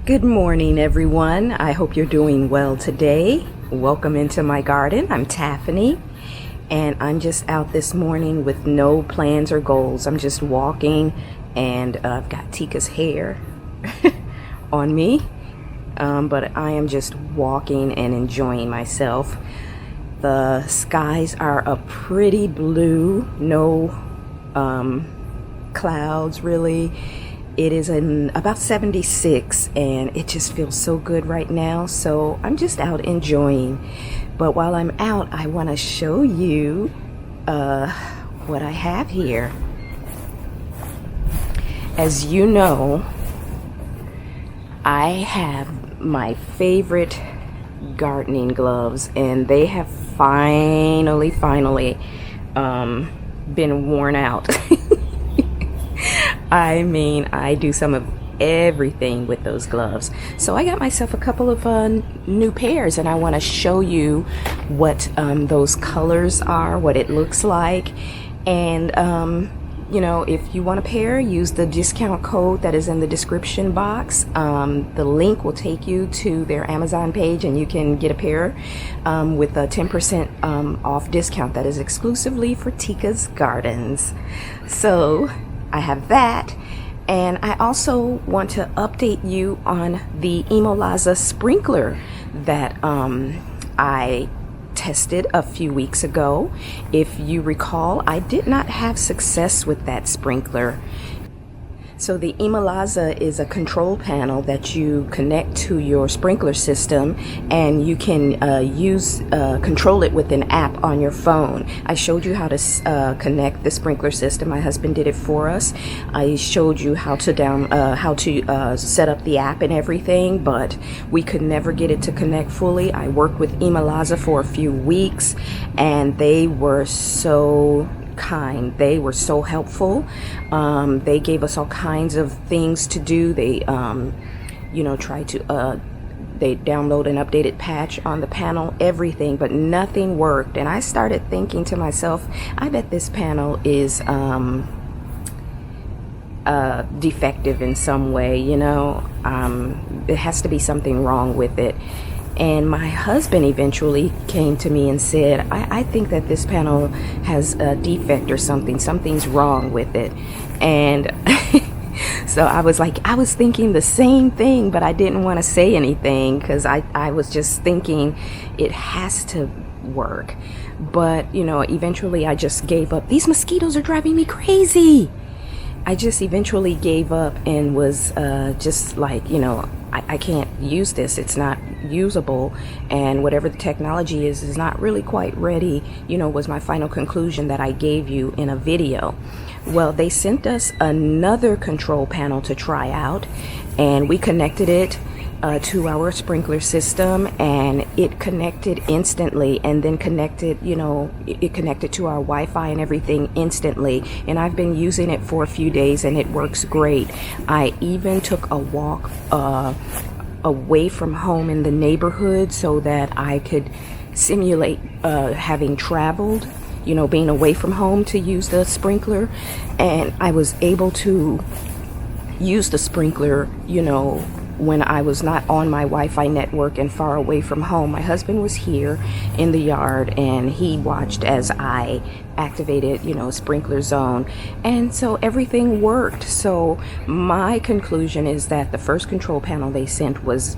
Good morning, everyone. I hope you're doing well today. Welcome into my garden. I'm Taffany, and I'm just out this morning with no plans or goals. I'm just walking, and I've got Tika's hair on me, but I am just walking and enjoying myself. The skies are a pretty blue, no clouds really. It is about 76 and it just feels so good right now, so I'm just out enjoying. But while I'm out, I want to show you what I have here. As you know, I have my favorite gardening gloves, and they have finally been worn out. I mean, I do some of everything with those gloves. So I got myself a couple of new pairs, and I want to show you what those colors are, what it looks like. And you know, if you want a pair, use the discount code that is in the description box. The link will take you to their Amazon page, and you can get a pair with a 10% off discount that is exclusively for Tika's Gardens. So I have that, and I also want to update you on the imolaza sprinkler that I tested a few weeks ago. If you recall, I did not have success with that sprinkler. So the imolaza is a control panel that you connect to your sprinkler system, and you can control it with an app on your phone. I showed you how to connect the sprinkler system. My husband did it for us. I showed you how to set up the app and everything, but we could never get it to connect fully. I worked with imolaza for a few weeks, and they were so kind. They were so helpful. They gave us all kinds of things to do. They tried to they download an updated patch on the panel, everything, but nothing worked. And I started thinking to myself, I bet this panel is defective in some way. It has to be something wrong with it. And my husband eventually came to me and said, I think that this panel has a defect or something. Something's wrong with it. And so I was thinking the same thing, but I didn't want to say anything because I was just thinking it has to work. But, eventually I just gave up. These mosquitoes are driving me crazy. I just eventually gave up and was just like, I can't use this. It's not usable, and whatever the technology is not really quite ready, was my final conclusion that I gave you in a video. Well, they sent us another control panel to try out, and we connected it to our sprinkler system, and it connected instantly, and then it connected to our Wi-Fi and everything instantly. And I've been using it for a few days, and it works great. I even took a walk away from home in the neighborhood so that I could simulate having traveled, being away from home to use the sprinkler, and I was able to use the sprinkler, when I was not on my Wi-Fi network and far away from home. My husband was here in the yard, and he watched as I activated, sprinkler zone, and so everything worked. So my conclusion is that the first control panel they sent was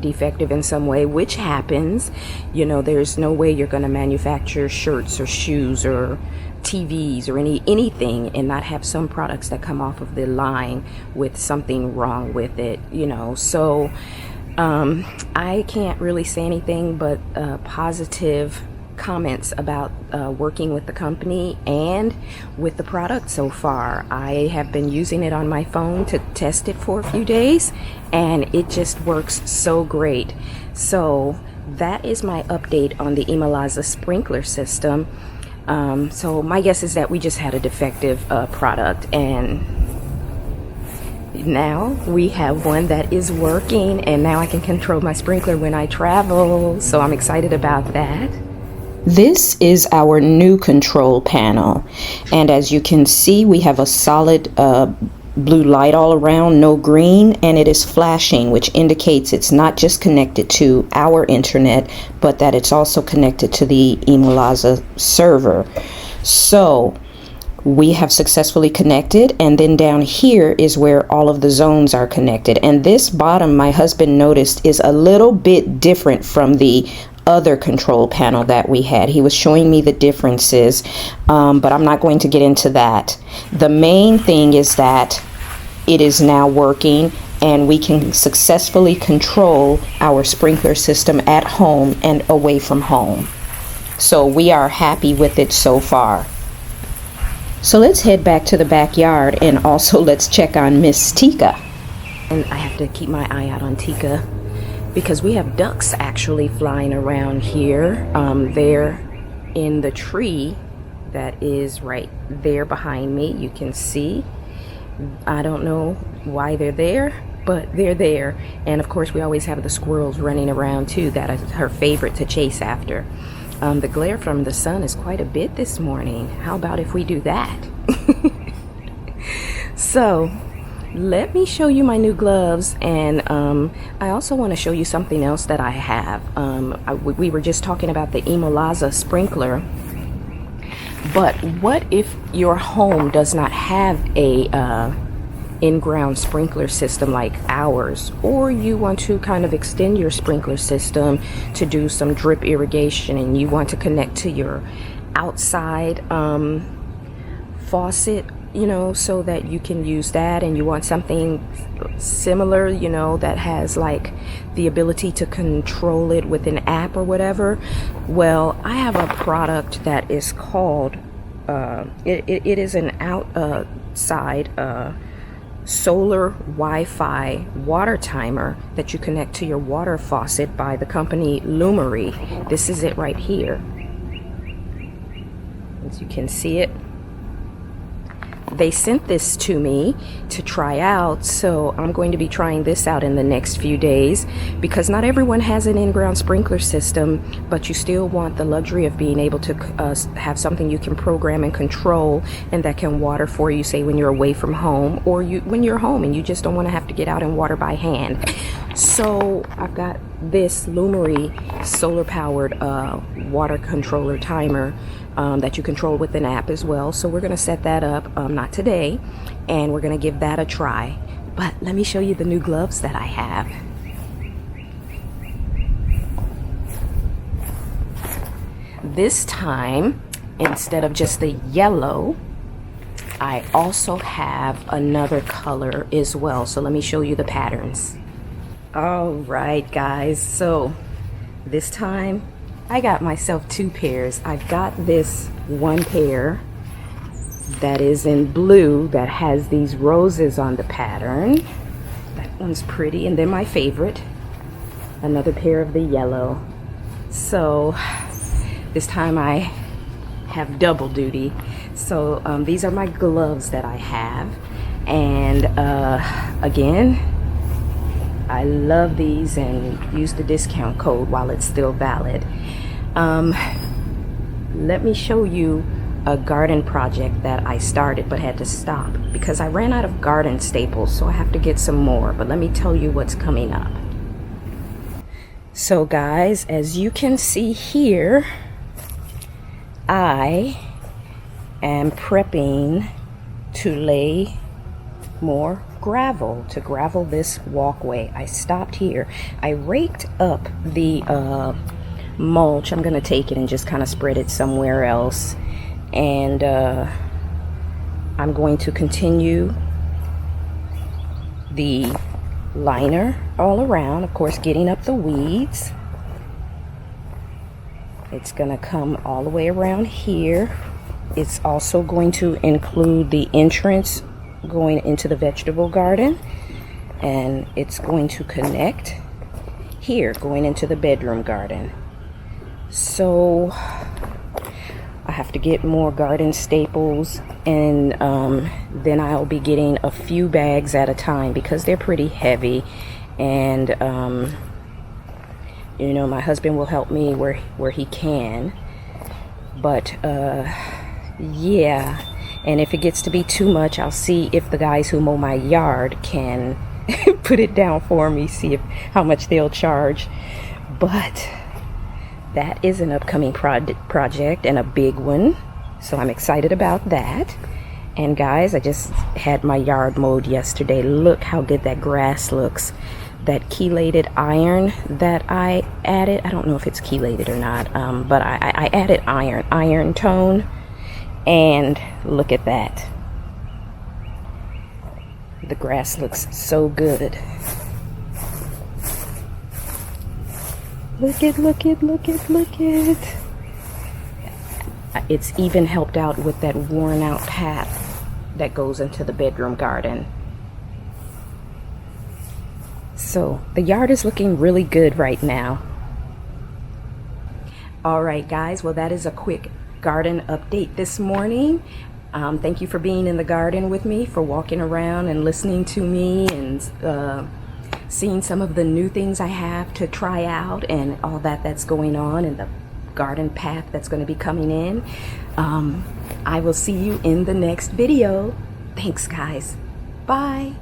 defective in some way, which happens. There's no way you're going to manufacture shirts or shoes or TVs or anything and not have some products that come off of the line with something wrong with it, so I can't really say anything but positive comments about working with the company and with the product so far. I have been using it on my phone to test it for a few days, and it just works so great. So that is my update on the imolaza sprinkler system. So my guess is that we just had a defective product, and now we have one that is working, and now I can control my sprinkler when I travel, so I'm excited about that. This is our new control panel, and as you can see, we have a solid blue light all around, no green, and it is flashing, which indicates it's not just connected to our internet, but that it's also connected to the imolaza server. So we have successfully connected, and then down here is where all of the zones are connected. And this bottom, my husband noticed, is a little bit different from the other control panel that we had. He was showing me the differences, but I'm not going to get into that. The main thing is that it is now working, and we can successfully control our sprinkler system at home and away from home. So we are happy with it so far. So let's head back to the backyard, and also let's check on Miss Tika. And I have to keep my eye out on Tika, because we have ducks actually flying around here. They're in the tree that is right there behind me. You can see. I don't know why they're there, but they're there. And of course, we always have the squirrels running around too. That is her favorite to chase after. The glare from the sun is quite a bit this morning. How about if we do that? So let me show you my new gloves, and I also want to show you something else that I have. We were just talking about the imolaza sprinkler, but what if your home does not have a in-ground sprinkler system like ours, or you want to kind of extend your sprinkler system to do some drip irrigation, and you want to connect to your outside faucet, you know, so that you can use that, and you want something similar, you know, that has like the ability to control it with an app or whatever. Well, I have a product that is called it is an outside solar Wi-Fi water timer that you connect to your water faucet by the company Lumery. This is it right here. As you can see it, they sent this to me to try out, so I'm going to be trying this out in the next few days, because not everyone has an in-ground sprinkler system, but you still want the luxury of being able to have something you can program and control, and that can water for you, say when you're away from home, or when you're home and you just don't want to have to get out and water by hand. So I've got this Lumery solar powered water controller timer that you control with an app as well. So we're going to set that up, not today, and we're going to give that a try. But let me show you the new gloves that I have. This time, instead of just the yellow, I also have another color as well. So let me show you the patterns. All right, guys, so this time I got myself two pairs. I've got this one pair that is in blue that has these roses on the pattern. That one's pretty. And then my favorite, another pair of the yellow. So this time I have double duty. So these are my gloves that I have. And again, I love these, and use the discount code while it's still valid. Let me show you a garden project that I started but had to stop because I ran out of garden staples, so I have to get some more. But let me tell you what's coming up. So guys, as you can see here, I am prepping to lay more gravel, to gravel this walkway. I stopped here. I raked up the mulch. I'm gonna take it and just kind of spread it somewhere else, and I'm going to continue the liner all around, of course getting up the weeds. It's gonna come all the way around here. It's also going to include the entrance going into the vegetable garden, and it's going to connect here going into the bedroom garden. So I have to get more garden staples, and then I'll be getting a few bags at a time because they're pretty heavy, and you know, my husband will help me where he can. But yeah, And if it gets to be too much, I'll see if the guys who mow my yard can put it down for me, see if how much they'll charge. But that is an upcoming project, and a big one, so I'm excited about that. And guys, I just had my yard mowed yesterday. Look how good that grass looks. That chelated iron that I added, I don't know if it's chelated or not, but I added iron tone, and look at that. The grass looks so good. Look it. It's even helped out with that worn out path that goes into the bedroom garden. So the yard is looking really good right now. All right, guys, well, that is a quick garden update this morning. Thank you for being in the garden with me, for walking around and listening to me, and seeing some of the new things I have to try out, and all that's going on, and the garden path that's going to be coming in. I will see you in the next video. Thanks, guys. Bye.